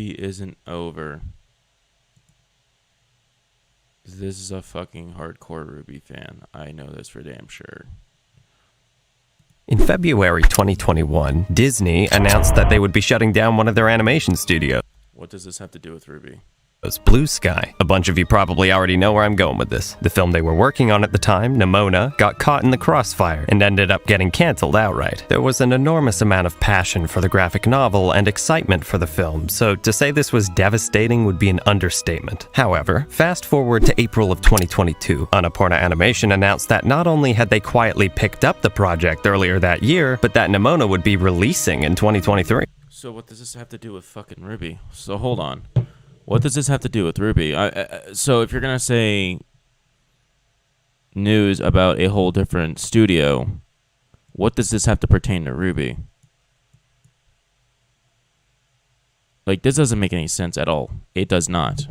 RWBY isn't over. This is a fucking hardcore RWBY fan. I know this for damn sure. In February 2021, Disney announced that they would be shutting down one of their animation studios. What does this have to do with RWBY? Blue Sky. A bunch of you probably already know where I'm going with this. The film they were working on at the time, Nimona, got caught in the crossfire and ended up getting canceled outright. There was an enormous amount of passion for the graphic novel and excitement for the film, so to say this was devastating would be an understatement. However, fast forward to April of 2022, Annapurna Animation announced that not only had they quietly picked up the project earlier that year, but that Nimona would be releasing in 2023. So what does this have to do with fucking RWBY? So hold on. What does this have to do with RWBY? So if you're going to say news about a whole different studio, what does this have to pertain to RWBY? Like, this doesn't make any sense at all. It does not.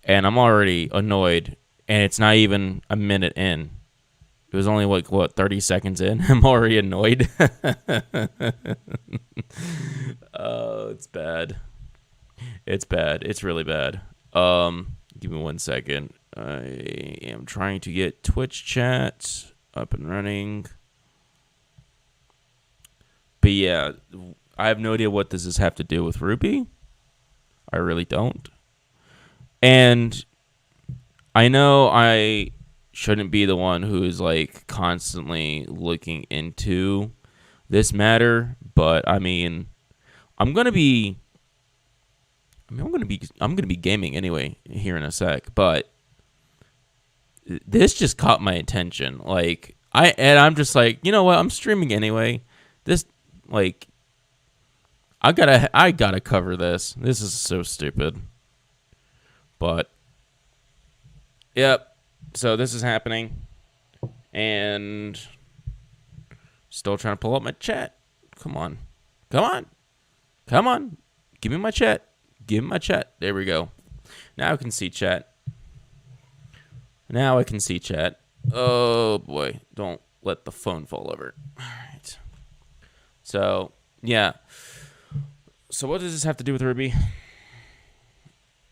And I'm already annoyed, and it's not even a minute in. It was only, like, 30 seconds in? I'm already annoyed. Oh, it's bad. It's bad. It's really bad. Give me 1 second. I am trying to get Twitch chat up and running. But yeah, I have no idea what does this have to do with RWBY. I really don't. And I know I shouldn't be the one who is like constantly looking into this matter, but I mean, I'm gonna be gaming anyway here in a sec, but this just caught my attention. Like I'm just like, you know what? I'm streaming anyway. This, like, I gotta cover this. This is so stupid. But yep. So this is happening, and still trying to pull up my chat. Come on. Give me my chat. Give me my chat. There we go. Now I can see chat. Oh, boy. Don't let the phone fall over. All right. So, yeah. So what does this have to do with RWBY?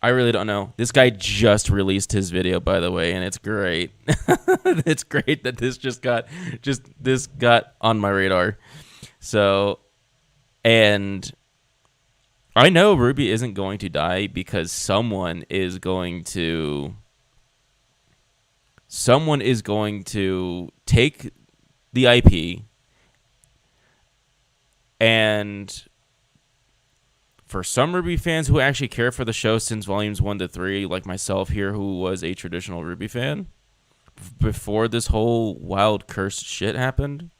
I really don't know. This guy just released his video, by the way, and it's great. It's great that this got on my radar. So, and I know RWBY isn't going to die because someone is going to take the IP, and for some RWBY fans who actually care for the show since volumes 1 to 3, like myself here, who was a traditional RWBY fan before this whole wild cursed shit happened,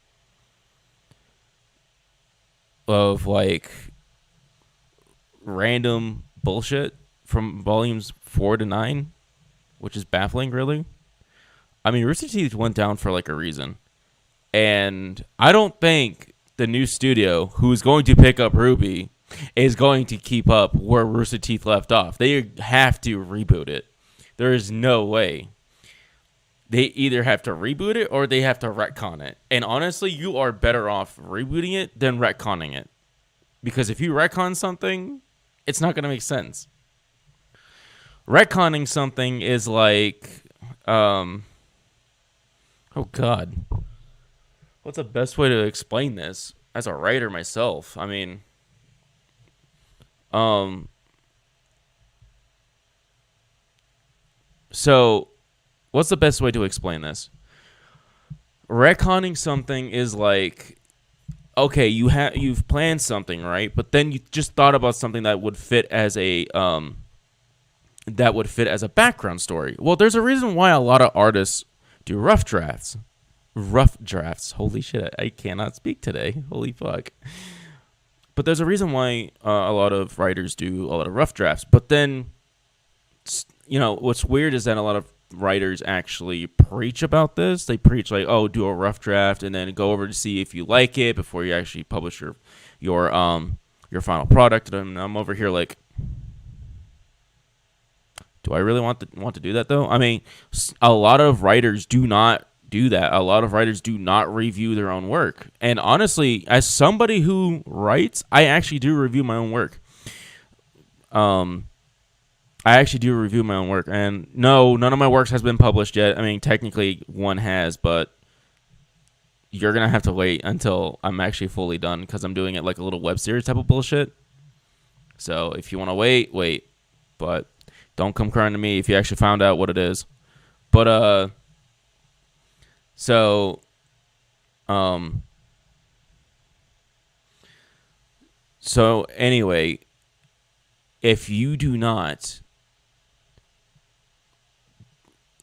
of like random bullshit from volumes 4 to 9, which is baffling, really. I mean, Rooster Teeth went down for like a reason, and I don't think the new studio who's going to pick up RWBY is going to keep up where Rooster Teeth left off. They have to reboot it. There is no way. They either have to reboot it or they have to retcon it. And honestly, you are better off rebooting it than retconning it, because if you retcon something, it's not going to make sense. Retconning something is like, oh God, what's the best way to explain this as a writer myself? I mean, so what's the best way to explain this? Retconning something is like, okay, you've planned something, right? But then you just thought about something that would fit as a background story. Well, there's a reason why a lot of artists do rough drafts. Holy shit, I cannot speak today. Holy fuck. But there's a reason why a lot of writers do a lot of rough drafts. But then, you know, what's weird is that a lot of writers actually preach about this. They preach like, oh, do a rough draft and then go over to see if you like it before you actually publish your final product. And I'm over here like, do I really want to do that though? I mean, a lot of writers do not do that. A lot of writers do not review their own work. And honestly, as somebody who writes, I actually do review my own work. I actually do review my own work, and no, none of my works has been published yet. I mean, technically one has, but you're gonna have to wait until I'm actually fully done because I'm doing it like a little web series type of bullshit. So if you want to wait, but don't come crying to me if you actually found out what it is. But so anyway, if you do not,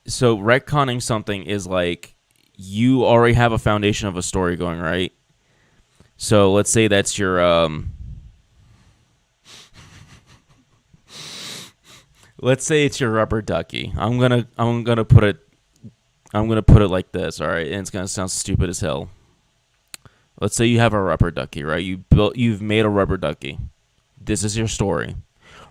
so retconning something is like you already have a foundation of a story going, right? So let's say that's your let's say it's your rubber ducky. I'm gonna put it like this, all right? And it's gonna sound stupid as hell. Let's say you have a rubber ducky, right? You've made a rubber ducky. This is your story.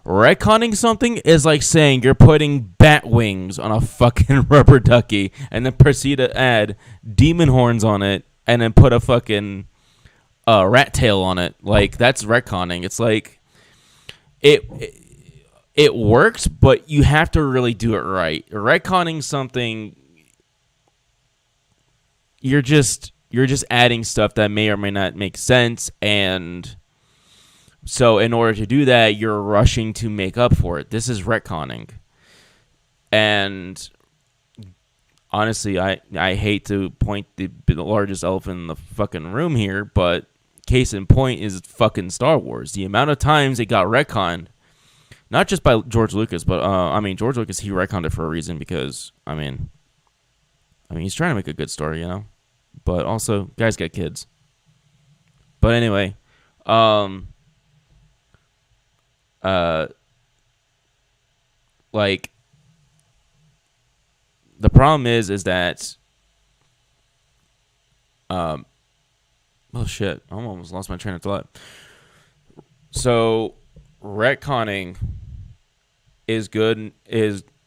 Retconning something is like saying you're putting bat wings on a fucking rubber ducky and then proceed to add demon horns on it and then put a fucking rat tail on it. Like, that's retconning. It's like it works, but you have to really do it right. Retconning something, you're just adding stuff that may or may not make sense, and so in order to do that, you're rushing to make up for it. This is retconning. And honestly, I hate to point the largest elephant in the fucking room here, but case in point is fucking Star Wars. The amount of times it got retconned, not just by George Lucas, but George Lucas, he retconned it for a reason because I mean he's trying to make a good story, you know. But also, guys got kids. But anyway, like, the problem is that oh shit, I almost lost my train of thought. So retconning is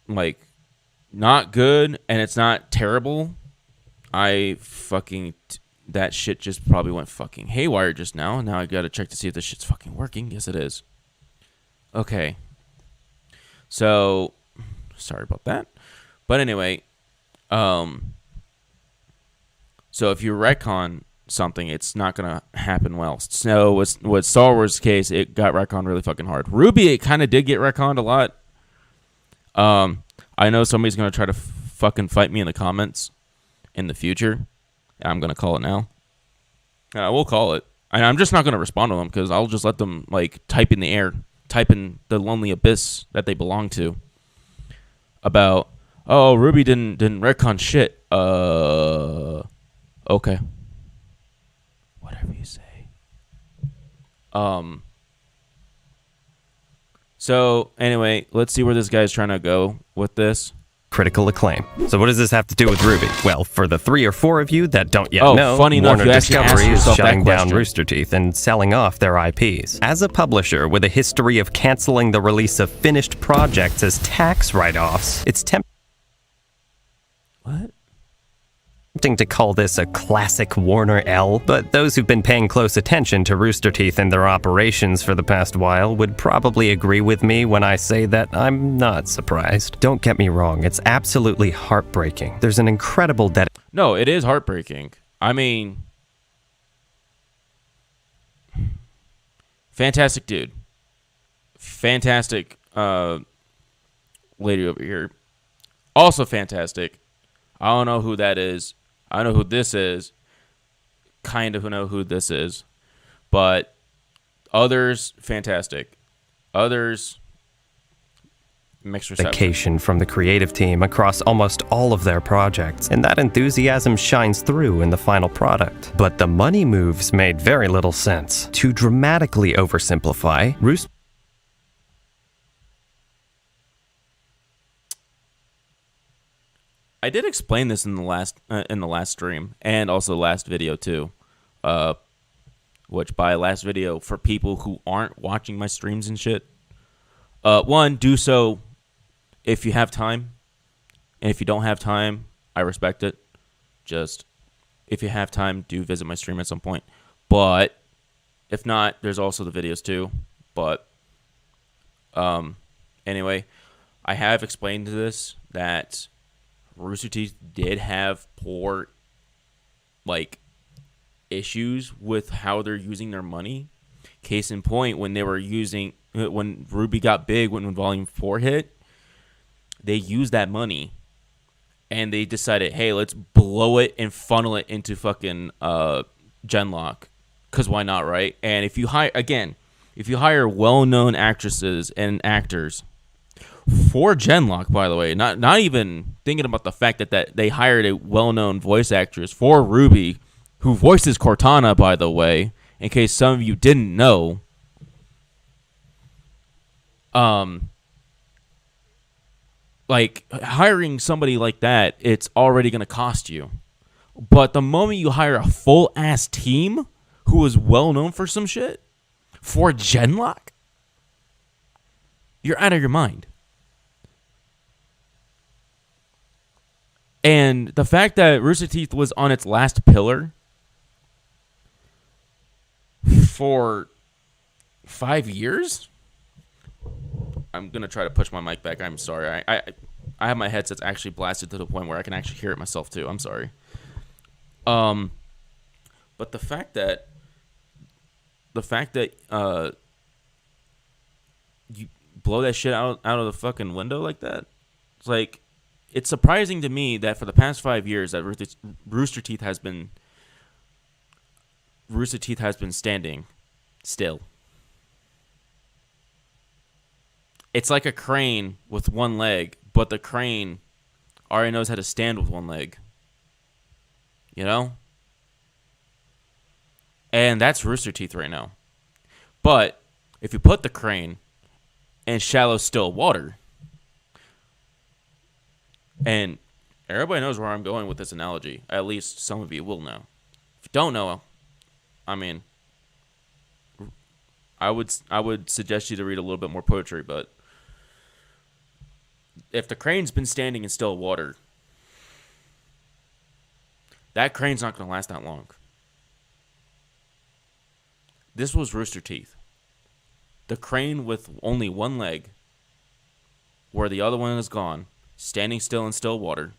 like not good, and it's not terrible. That shit just probably went fucking haywire just now. Now I gotta check to see if this shit's fucking working. Yes, it is. Okay. So, sorry about that. But anyway, so if you retcon something, it's not gonna happen well. So with Star Wars' case, it got retconned really fucking hard. RWBY, it kind of did get retconned a lot. I know somebody's gonna try to fucking fight me in the comments in the future. I'm gonna call it now. We'll call it. And I'm just not gonna respond to them because I'll just let them like type in the air, type in the lonely abyss that they belong to. About RWBY didn't retcon shit. Okay. Whatever you say. So anyway, let's see where this guy's trying to go with this. Critical acclaim. So what does this have to do with RWBY? Well, for the 3 or 4 of you that don't yet know, funny enough, Warner you actually asked Discovery is yourself that shutting down question. Rooster Teeth and selling off their IPs. As a publisher with a history of canceling the release of finished projects as tax write-offs, it's What? tempting to call this a classic Warner L, but those who've been paying close attention to Rooster Teeth and their operations for the past while would probably agree with me when I say that I'm not surprised. Don't get me wrong, it's absolutely heartbreaking. There's an incredible No, it is heartbreaking. I mean, fantastic dude. Fantastic lady over here. Also fantastic. I don't know who that is. I know who this is. Kind of know who this is. But others, fantastic. Others, mixed reception. dedication from the creative team across almost all of their projects, and that enthusiasm shines through in the final product. But the money moves made very little sense. To dramatically oversimplify, Rooster I did explain this in the last stream and also last video too, which by last video for people who aren't watching my streams and shit. One, do so if you have time, and if you don't have time, I respect it. Just if you have time, do visit my stream at some point. But if not, there's also the videos too. But Anyway, I have explained this that Rooster Teeth did have poor, like, issues with how they're using their money. Case in point, when RWBY got big, when Volume 4 hit, they used that money and they decided, hey, let's blow it and funnel it into fucking Genlock, because why not, right? And if you hire well-known actresses and actors for Genlock, by the way, not even thinking about the fact that they hired a well-known voice actress for RWBY, who voices Cortana, by the way, in case some of you didn't know. Like, hiring somebody like that, it's already going to cost you. But the moment you hire a full-ass team who is well-known for some shit, for Genlock, you're out of your mind. And the fact that Rooster Teeth was on its last pillar for 5 years? I'm going to try to push my mic back. I'm sorry. I have my headsets actually blasted to the point where I can actually hear it myself too. I'm sorry. But the fact that you blow that shit out of the fucking window like that, it's like, it's surprising to me that for the past 5 years that Rooster Teeth has been standing still. It's like a crane with one leg, but the crane already knows how to stand with one leg. You know? And that's Rooster Teeth right now. But if you put the crane in shallow, still water, and everybody knows where I'm going with this analogy, at least some of you will know. If you don't know, I mean, I would suggest you to read a little bit more poetry, but if the crane's been standing in still water, that crane's not going to last that long. This was Rooster Teeth. The crane with only one leg, where the other one is gone, standing still in still water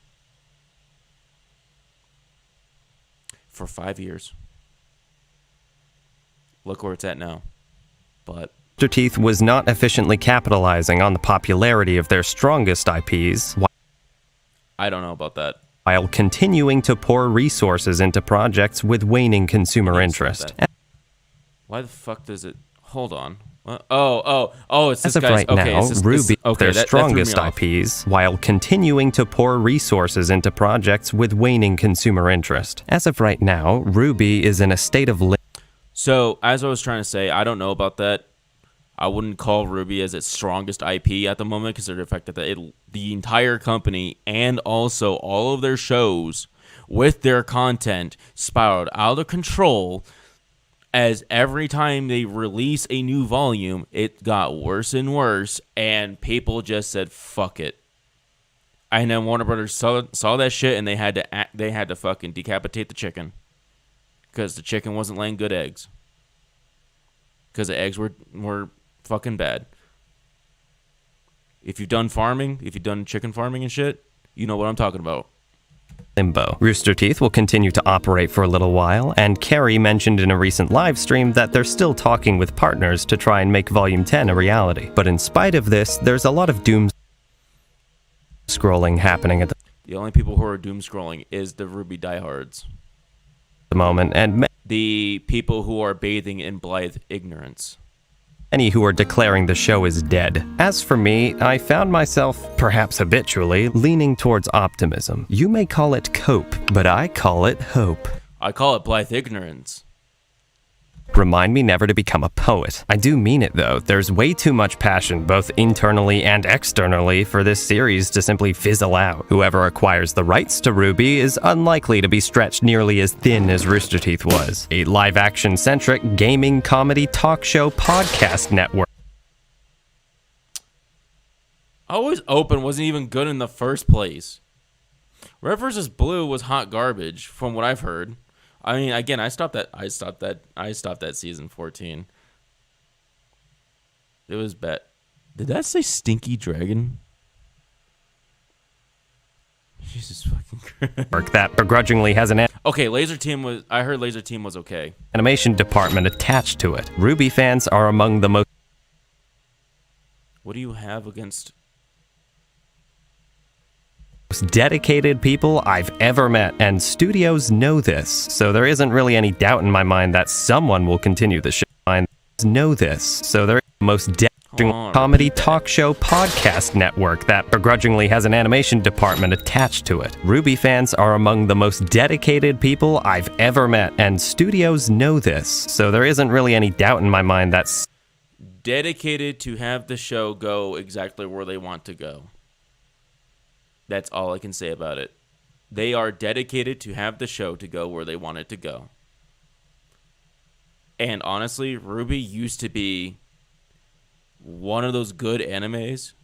for 5 years. Look where it's at now. But Rooster Teeth was not efficiently capitalizing on the popularity of their strongest IPs I don't know about that. while continuing to pour resources into projects with waning consumer interest. Why the fuck does it... Hold on. Oh, it's this As of guy's... right okay, now, RWBY okay, their that threw me strongest off. IPs, while continuing to pour resources into projects with waning consumer interest. As of right now, RWBY is in a state of So, as I was trying to say, I don't know about that. I wouldn't call RWBY as its strongest IP at the moment, considering the fact that the entire company and also all of their shows with their content spiraled out of control, as every time they release a new volume, it got worse and worse, and people just said, fuck it. And then Warner Brothers saw that shit, and they had to fucking decapitate the chicken. Because the chicken wasn't laying good eggs. Because the eggs were fucking bad. If you've done farming, if you've done chicken farming and shit, you know what I'm talking about. limbo. Rooster Teeth will continue to operate for a little while, and Carrie mentioned in a recent live stream that they're still talking with partners to try and make Volume 10 a reality. But in spite of this, there's a lot of doom scrolling happening at The only people who are doom scrolling is the RWBY diehards. the moment, and The people who are bathing in blithe ignorance. many who are declaring the show is dead. As for me, I found myself, perhaps habitually, leaning towards optimism. You may call it cope, but I call it hope. I call it blithe ignorance. Remind me never to become a poet. I do mean it though. There's way too much passion, both internally and externally, for this series to simply fizzle out. Whoever acquires the rights to RWBY is unlikely to be stretched nearly as thin as Rooster Teeth was. A live-action-centric gaming comedy talk show podcast network. Always Open wasn't even good in the first place. Red vs. Blue was hot garbage, from what I've heard. I mean, again, I stopped at season 14. It was bad. Did that say Stinky Dragon? Jesus fucking Christ. Work that begrudgingly has an Okay, Laser Team was... I heard Laser Team was okay. animation department attached to it. RWBY fans are among the most What do you have against... dedicated people I've ever met, and studios know this, so there isn't really any doubt in my mind that someone will continue the show. So they're the most comedy talk show podcast network that begrudgingly has an animation department attached to it. RWBY fans are among the most dedicated people I've ever met, and studios know this, so there isn't really any doubt in my mind that dedicated to have the show go exactly where they want to go. That's all I can say about it. They are dedicated to have the show to go where they want it to go. And honestly, RWBY used to be one of those good animes.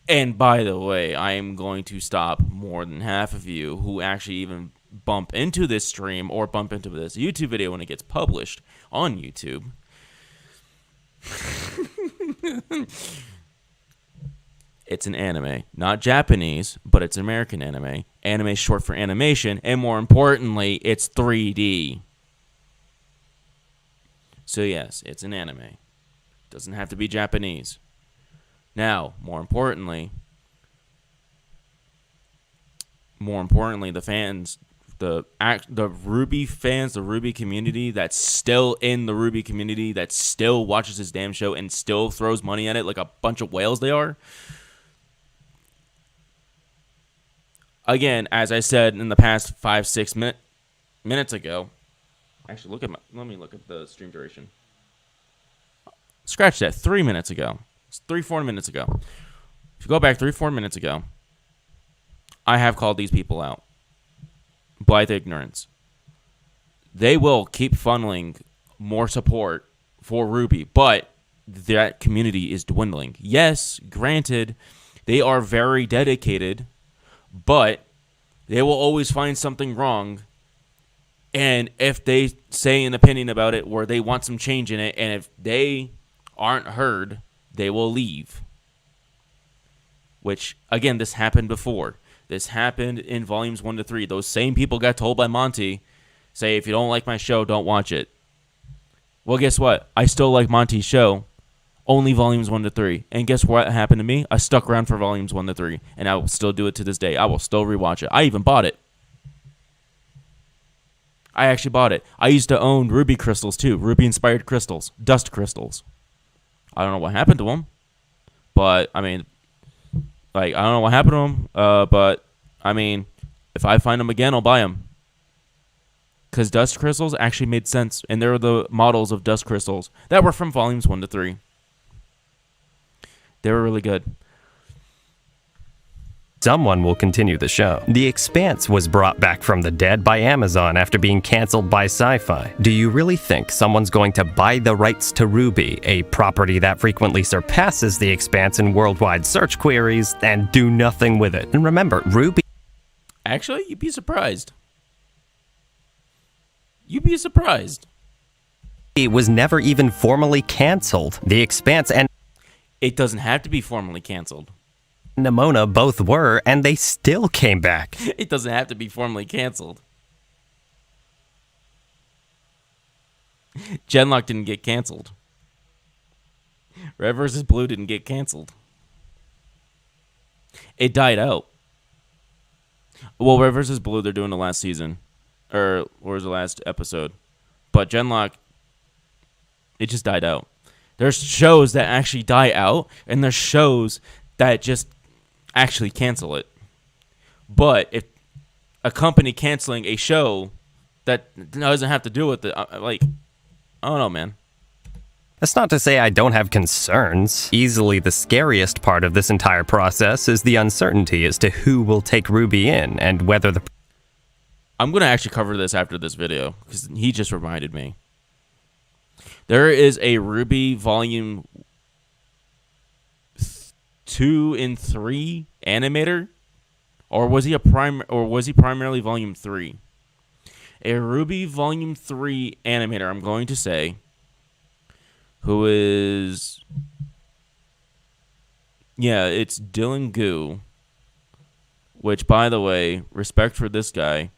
And by the way, I am going to stop more than half of you who actually even bump into this stream or bump into this YouTube video when it gets published on YouTube. It's an anime. Not Japanese, but it's American anime. Anime is short for animation, and more importantly, it's 3D. So yes, it's an anime. Doesn't have to be Japanese. Now, more importantly, the fans, the RWBY fans, the RWBY community that's still in the RWBY community, that still watches this damn show and still throws money at it like a bunch of whales they are. Again, as I said in the past 5-6 minutes ago, actually let me look at the stream duration. Scratch that, 3 minutes ago. It's 3-4 minutes ago. If you go back 3-4 minutes ago, I have called these people out. Blithe ignorance. They will keep funneling more support for RWBY, but that community is dwindling. Yes, granted, they are very dedicated, but they will always find something wrong. And if they say an opinion about it where they want some change in it, and if they aren't heard, they will leave. Which, again, this happened before. This happened in volumes 1 to 3. Those same people got told by Monty, say, if you don't like my show, don't watch it. Well, guess what? I still like Monty's show. Only volumes 1 to 3. And guess what happened to me? I stuck around for volumes 1 to 3. And I will still do it to this day. I will still rewatch it. I even bought it. I actually bought it. I used to own RWBY crystals too. RWBY-inspired crystals. Dust crystals. I don't know what happened to them. But, I mean, like, I don't know what happened to them. But, I mean, if I find them again, I'll buy them. Because dust crystals actually made sense. And they were the models of dust crystals that were from volumes 1 to 3. They were really good. someone will continue the show. The Expanse was brought back from the dead by Amazon after being canceled by Sci-Fi. Do you really think someone's going to buy the rights to RWBY, a property that frequently surpasses The Expanse in worldwide search queries, and do nothing with it? And remember, RWBY... Actually, you'd be surprised. You'd be surprised. It was never even formally canceled. The Expanse and... It doesn't have to be formally canceled. Nimona both were, and they still came back. It doesn't have to be formally canceled. Genlock didn't get canceled. Red vs. Blue didn't get canceled. It died out. Well, Red vs. Blue, they're doing the last season. Or was the last episode. But Genlock, it just died out. There's shows that actually die out, and there's shows that just actually cancel it. But if a company canceling a show that doesn't have to do with it, like, I don't know, man. That's not to say I don't have concerns. Easily the scariest part of this entire process is the uncertainty as to who will take RWBY in and whether the... I'm going to actually cover this after this video because he just reminded me. There is a RWBY volume 2 and 3 animator, or was he primarily volume 3? A RWBY volume 3 animator, I'm going to say, who is Yeah, it's Dillon Goo, which, by the way, respect for this guy.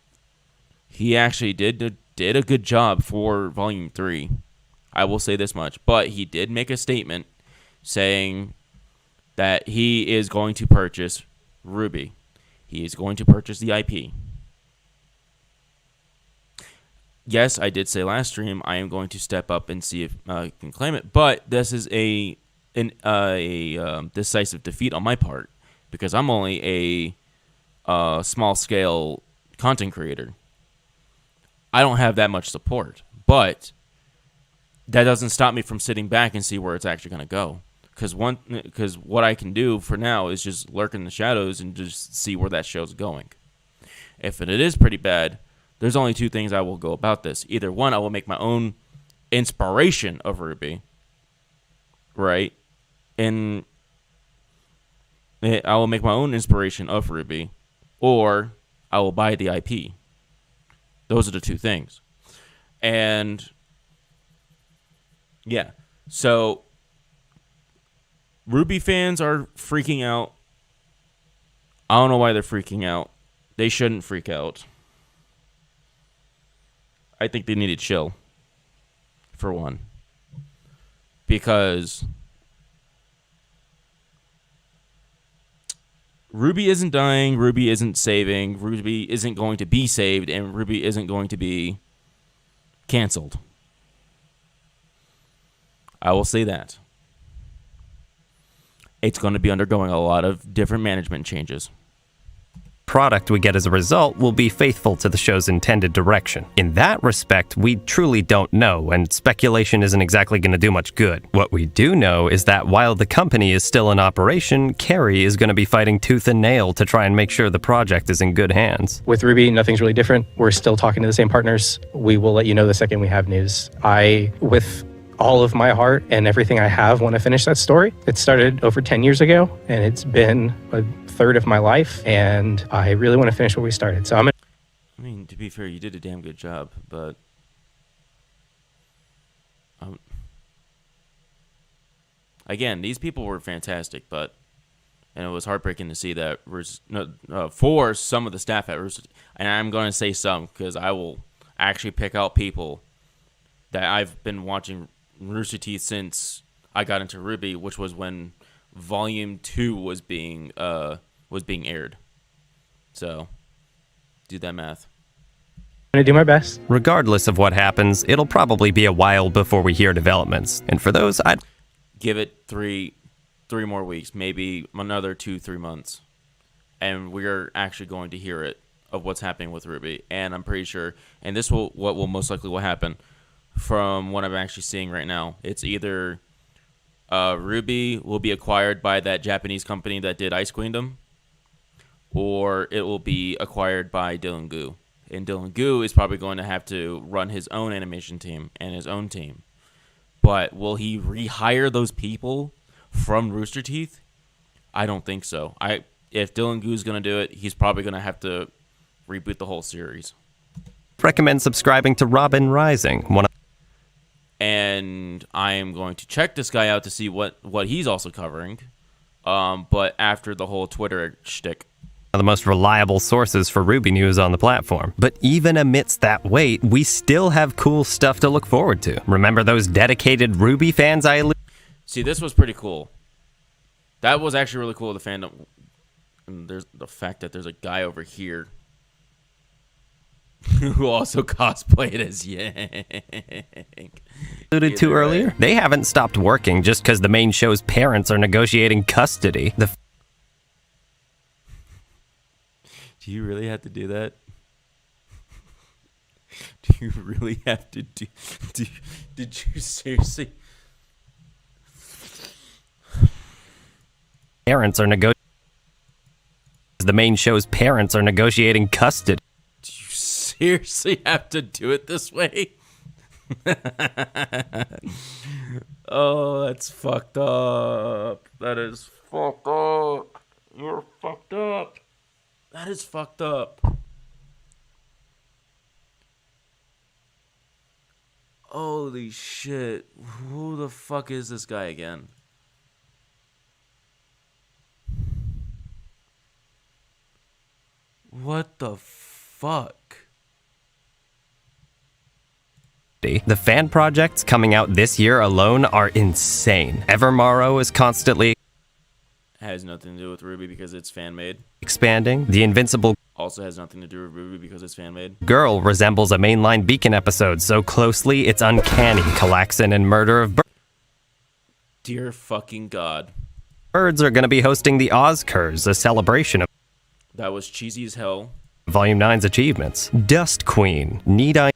He actually did a good job for Volume 3. I will say this much. But he did make a statement saying that he is going to purchase RWBY. He is going to purchase the IP. Yes, I did say last stream I am going to step up and see if I can claim it. But this is a decisive defeat on my part because I'm only a small scale content creator. I don't have that much support, but that doesn't stop me from sitting back and see where it's actually going to go. Because what I can do for now is just lurk in the shadows and just see where that show's going. If it is pretty bad, there's only two things I will go about this. Either one, I will make my own inspiration of RWBY, right? And I will make my own inspiration of RWBY, or I will buy the IP. Those are the two things. And yeah, so RWBY fans are freaking out. I don't know why they're freaking out. They shouldn't freak out. I think they need to chill, for one. Because RWBY isn't dying, RWBY isn't saving, RWBY isn't going to be saved, and RWBY isn't going to be canceled. I will say that. It's going to be undergoing a lot of different management changes. Product we get as a result will be faithful to the show's intended direction. In that respect, we truly don't know, and speculation isn't exactly going to do much good. What we do know is that while the company is still in operation, Carrie is going to be fighting tooth and nail to try and make sure the project is in good hands. With RWBY, nothing's really different. We're still talking to the same partners. We will let you know the second we have news. With all of my heart and everything I have, want to finish that story. It started over 10 years ago, and it's been a third of my life, and I really want to finish what we started. So I mean, to be fair, you did a damn good job, but again, these people were fantastic, and it was heartbreaking to see that for some of the staff at Rooster, and I'm going to say some because I will actually pick out people that I've been watching Rooster Teeth since I got into RWBY, which was when Volume 2 was being aired. So, do that math. I'm going to do my best. Regardless of what happens, it'll probably be a while before we hear developments. And for those, I'd give it three more weeks, maybe another 2-3 months, and we're actually going to hear it of what's happening with RWBY. And I'm pretty sure, and what will most likely will happen from what I'm actually seeing right now. It's either RWBY will be acquired by that Japanese company that did Ice Queendom, or it will be acquired by Dillon Goo. And Dillon Goo is probably going to have to run his own animation team and his own team. But will he rehire those people from Rooster Teeth? I don't think so. If Dillon Goo's going to do it, he's probably going to have to reboot the whole series. recommend subscribing to Robin Rising, and I am going to check this guy out to see what he's also covering. But after the whole Twitter shtick. One of the most reliable sources for RWBY news on the platform. But even amidst that wait, we still have cool stuff to look forward to. Remember those dedicated RWBY fans See, this was pretty cool. That was actually really cool, the fandom. And there's the fact that there's a guy over here who also cosplayed as Yank. alluded to earlier. They haven't stopped working just because the main show's parents are negotiating custody. Do you really have to do that? Do you really have to do... Did you seriously... The main show's parents are negotiating custody. Do you seriously have to do it this way? Oh, that's fucked up. That is fucked up. You're fucked up. That is fucked up. Holy shit. Who the fuck is this guy again? What the fuck? The fan projects coming out this year alone are insane. Evermorrow is constantly Has nothing to do with RWBY because it's fan made. expanding. The Invincible Also has nothing to do with RWBY because it's fan made. Girl resembles a mainline Beacon episode so closely it's uncanny. Klaxon and Murder of Dear fucking God. Birds are going to be hosting the Oscars, a celebration of That was cheesy as hell. Volume 9's achievements. Dust Queen. Need I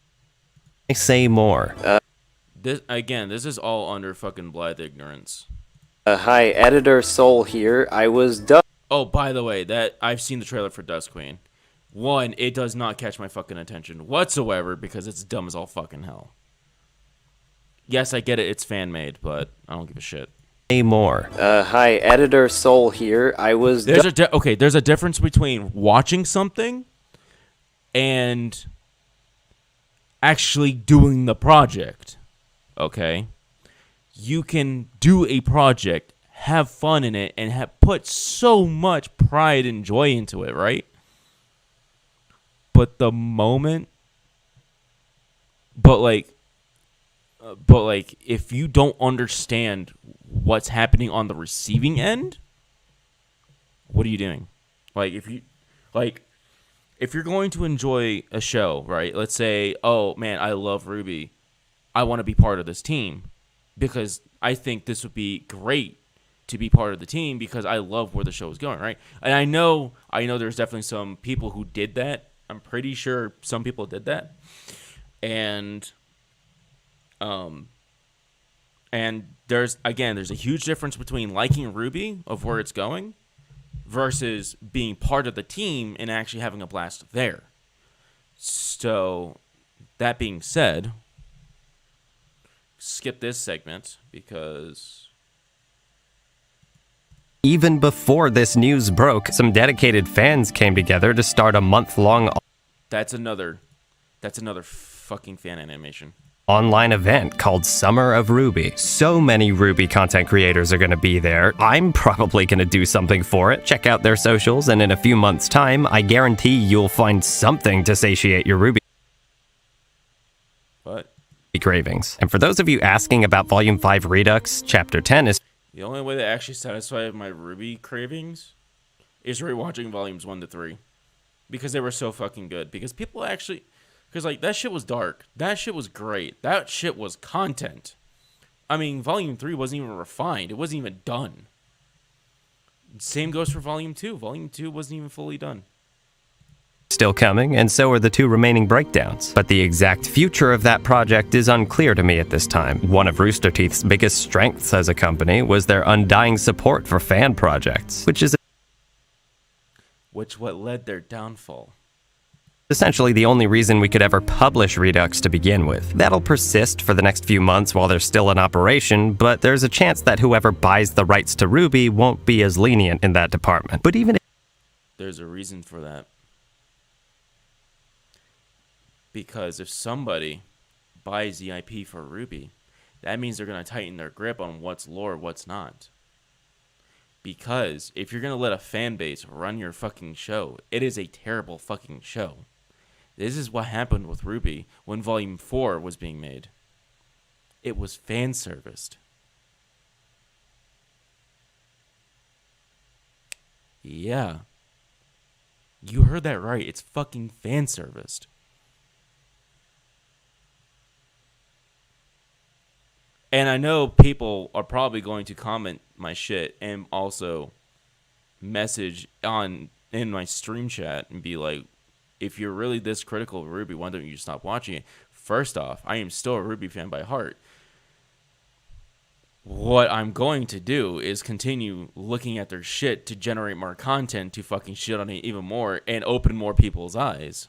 say more? This is all under fucking blithe ignorance. Hi, Editor Soul here. I was done. Oh, by the way, that I've seen the trailer for Dust Queen. One, it does not catch my fucking attention whatsoever because it's dumb as all fucking hell. Yes, I get it, it's fan made, but I don't give a shit. Say more. Hi, Editor Soul here. I was There's a difference between watching something and actually doing the project. Okay? You can do a project, have fun in it, and put so much pride and joy into it, right? But if you don't understand what's happening on the receiving end, what are you doing? If you're going to enjoy a show, right? Let's say, oh man, I love RWBY. I want to be part of this team because I think this would be great to be part of the team because I love where the show is going, right? And I know there's definitely some people who did that. I'm pretty sure some people did that. And there's a huge difference between liking RWBY of where it's going versus being part of the team and actually having a blast there. So, that being said, skip this segment because Even before this news broke, some dedicated fans came together to start a month-long that's another fucking fan animation. Online event called Summer of RWBY. So many RWBY content creators are going to be there. I'm probably going to do something for it. Check out their socials, and in a few months' time, I guarantee you'll find something to satiate your RWBY What? cravings. And for those of you asking about Volume 5 Redux, Chapter 10 is The only way that actually satisfied my RWBY cravings is rewatching volumes 1 to 3. Because they were so fucking good. Because people actually... Because, like, that shit was dark. That shit was great. That shit was content. I mean, Volume 3 wasn't even refined. It wasn't even done. Same goes for Volume 2. Volume 2 wasn't even fully done. still coming, and so are the 2 remaining breakdowns. But the exact future of that project is unclear to me at this time. One of Rooster Teeth's biggest strengths as a company was their undying support for fan projects, which is what led their downfall. essentially the only reason we could ever publish Redux to begin with. That'll persist for the next few months while they're still in operation, but there's a chance that whoever buys the rights to RWBY won't be as lenient in that department. But even if There's a reason for that. Because if somebody buys the IP for RWBY, that means they're going to tighten their grip on what's lore, what's not. Because if you're going to let a fan base run your fucking show, it is a terrible fucking show. This is what happened with RWBY when Volume 4 was being made. It was fan-serviced. Yeah. You heard that right. It's fucking fan-serviced. And I know people are probably going to comment my shit and also message in my stream chat and be like, if you're really this critical of RWBY, why don't you stop watching it? First off, I am still a RWBY fan by heart. What I'm going to do is continue looking at their shit to generate more content to fucking shit on it even more and open more people's eyes.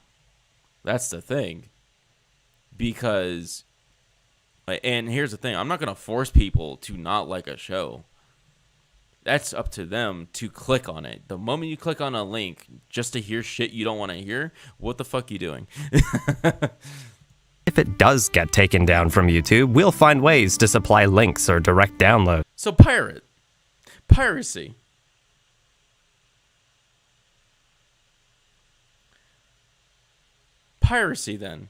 That's the thing. Because... And here's the thing, I'm not going to force people to not like a show. That's up to them to click on it. The moment you click on a link just to hear shit you don't want to hear, what the fuck you doing? if it does get taken down from YouTube, we'll find ways to supply links or direct download. So pirate. Piracy. piracy then.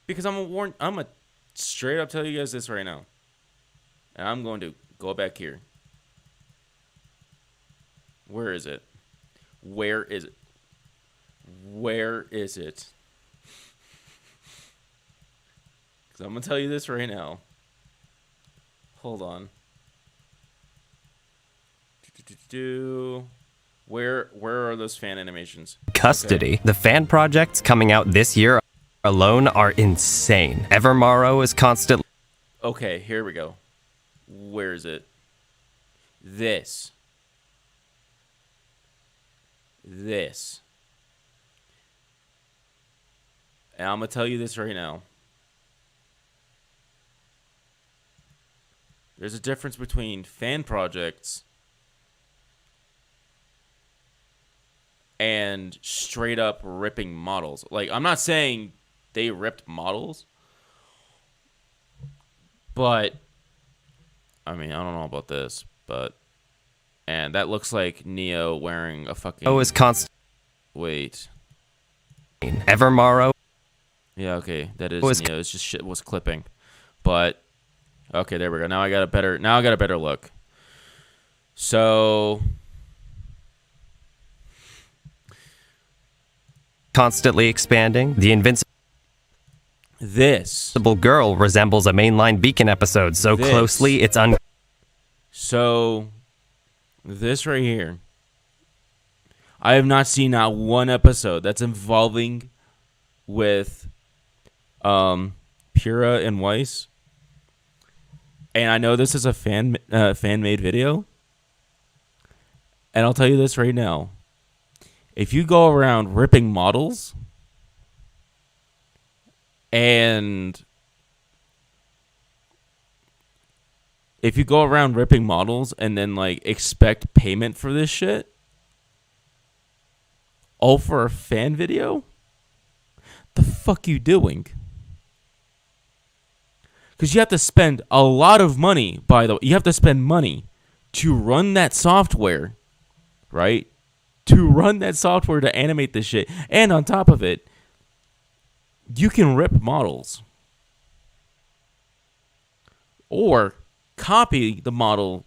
Because I'm a straight up tell you guys this right now. And I'm going to go back here. Where is it? Where is it? Where is it? Because I'm going to tell you this right now. Hold on. Where are those fan animations? Custody. Okay. The fan projects coming out this year alone are insane. Evermorrow is constantly... Okay, here we go. Where is it? This. And I'm going to tell you this right now. There's a difference between fan projects and straight up ripping models. Like, I'm not saying they ripped models, but I mean, I don't know about this, but and that looks like Neo wearing a fucking is constant. Wait. Evermorrow. Yeah, okay, that is Neo. It's just shit was clipping. But okay, there we go. Now I got a better look. So Constantly expanding. The Invincible this Girl resembles a mainline Beacon episode so This. closely it's So this right here, I have not seen not one episode that's involving with Pura and Weiss. And I know this is a fan made video. And I'll tell you this right now. If you go around ripping models and then like expect payment for this shit, all for a fan video, the fuck you doing? Because you have to spend a lot of money, by the way. You have to spend money to run that software, right? To run that software to animate this shit. And on top of it, you can rip models. Or copy the model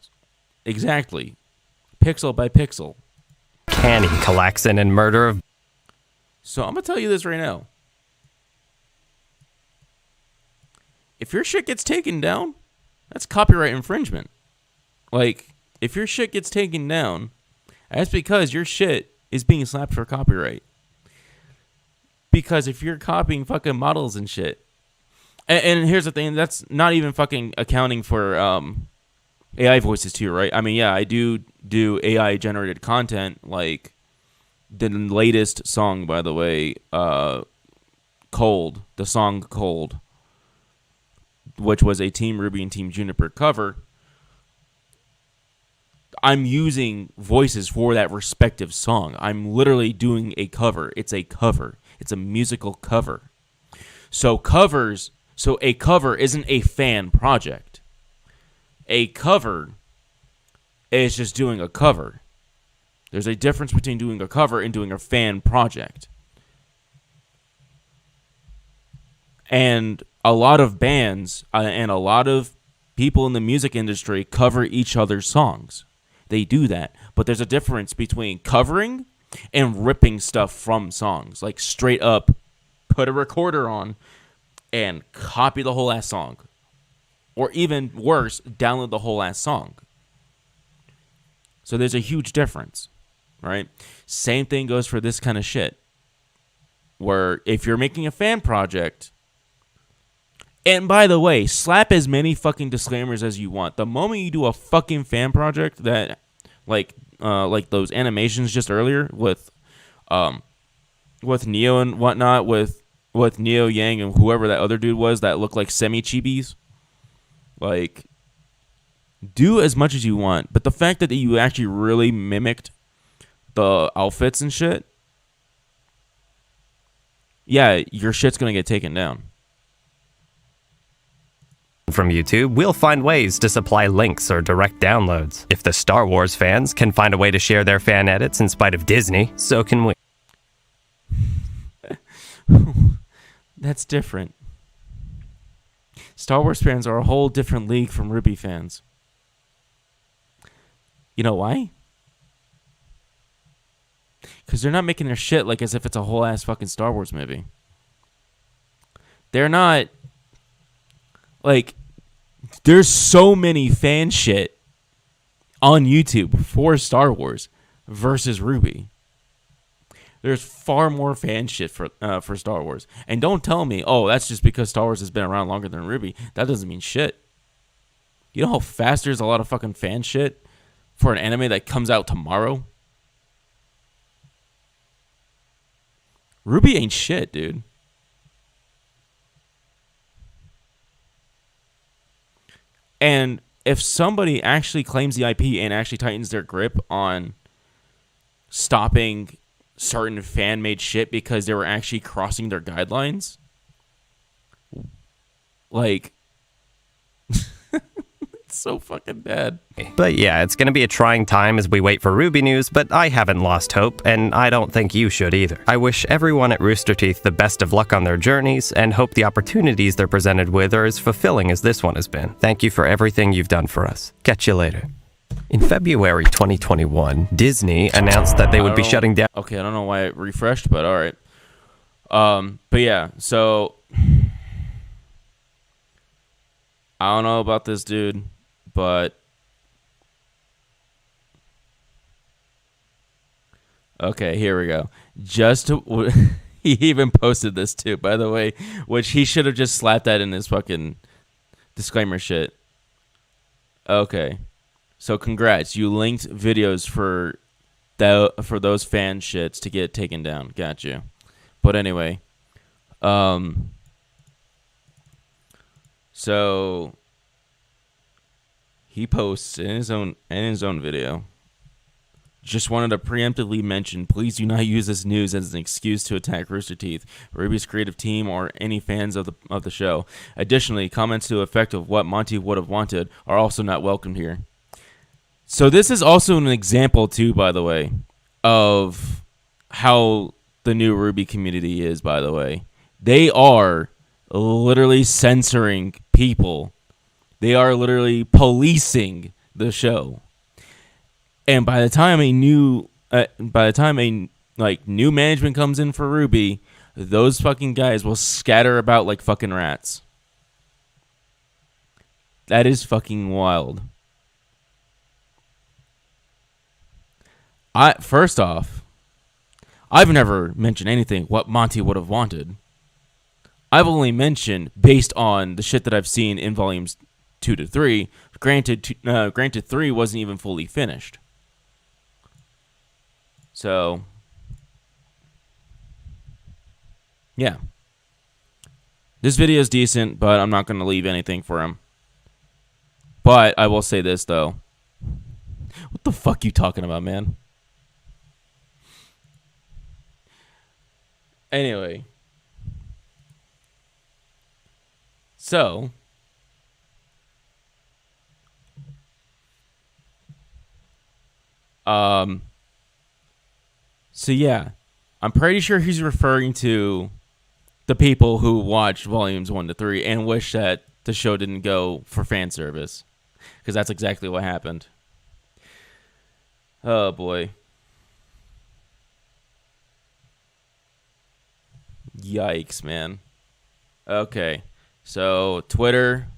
exactly, pixel by pixel. canny, Calaxin, and murder of... So I'm going to tell you this right now. If your shit gets taken down, that's copyright infringement. Like, if your shit gets taken down, that's because your shit is being slapped for copyright. Because if you're copying fucking models and shit, and here's the thing, that's not even fucking accounting for AI voices too, right? I mean, yeah, I do AI generated content, like the latest song, by the way, Cold, the song Cold, which was a Team Ruby and Team Juniper cover. I'm using voices for that respective song. I'm literally doing a cover. It's a cover. It's a musical cover. So a cover isn't a fan project. A cover is just doing a cover. There's a difference between doing a cover and doing a fan project. And a lot of bands and a lot of people in the music industry cover each other's songs. They do that. But there's a difference between covering and ripping stuff from songs. Like straight up put a recorder on and copy the whole ass song. Or even worse, download the whole ass song. So there's a huge difference, right? Same thing goes for this kind of shit. Where if you're making a fan project, and by the way, slap as many fucking disclaimers as you want. The moment you do a fucking fan project that, like those animations just earlier with Neo and whatnot, with Neo Yang and whoever that other dude was that looked like semi-chibis, like, do as much as you want. But the fact that you actually really mimicked the outfits and shit, yeah, your shit's gonna get taken down. From YouTube, we'll find ways to supply links or direct downloads. If the Star Wars fans can find a way to share their fan edits in spite of Disney, so can we. That's different. Star Wars fans are a whole different league from RWBY fans. You know why? Because they're not making their shit like as if it's a whole ass fucking Star Wars movie. They're not like there's so many fan shit on YouTube for Star Wars versus RWBY. There's far more fan shit for Star Wars. And don't tell me, oh, that's just because Star Wars has been around longer than RWBY. That doesn't mean shit. You know how fast there's a lot of fucking fan shit for an anime that comes out tomorrow? RWBY ain't shit, dude. And if somebody actually claims the IP and actually tightens their grip on stopping certain fan-made shit because they were actually crossing their guidelines, like, it's so fucking bad. But yeah, it's going to be a trying time as we wait for RWBY news, but I haven't lost hope, and I don't think you should either. I wish everyone at Rooster Teeth the best of luck on their journeys, and hope the opportunities they're presented with are as fulfilling as this one has been. Thank you for everything you've done for us. Catch you later. In February 2021, Disney announced that they would be shutting down... Okay, I don't know why it refreshed, but all right. But yeah, so... I don't know about this dude, but... Okay, here we go. He even posted this too, by the way, which he should have just slapped that in his fucking disclaimer shit. Okay. So congrats, you linked videos for those fan shits to get taken down. Got you. But anyway, so he posts in his own video. Just wanted to preemptively mention, please do not use this news as an excuse to attack Rooster Teeth, RWBY's creative team, or any fans of the show. Additionally, comments to the effect of what Monty would have wanted are also not welcomed here. So this is also an example, too, by the way, of how the new RWBY community is, by the way. They are literally censoring people. They are literally policing the show. And by the time a new management comes in for RWBY, those fucking guys will scatter about like fucking rats. That is fucking wild. First off, I've never mentioned anything what Monty would have wanted. I've only mentioned based on the shit that I've seen in volumes 2 to 3. Granted, 3 wasn't even fully finished. So, yeah. This video is decent, but I'm not going to leave anything for him. But I will say this, though. What the fuck you talking about, man? Anyway. So, yeah, I'm pretty sure he's referring to the people who watched volumes 1 to 3 and wish that the show didn't go for fan service, because that's exactly what happened. Oh boy. Yikes, man. Okay. So, Twitter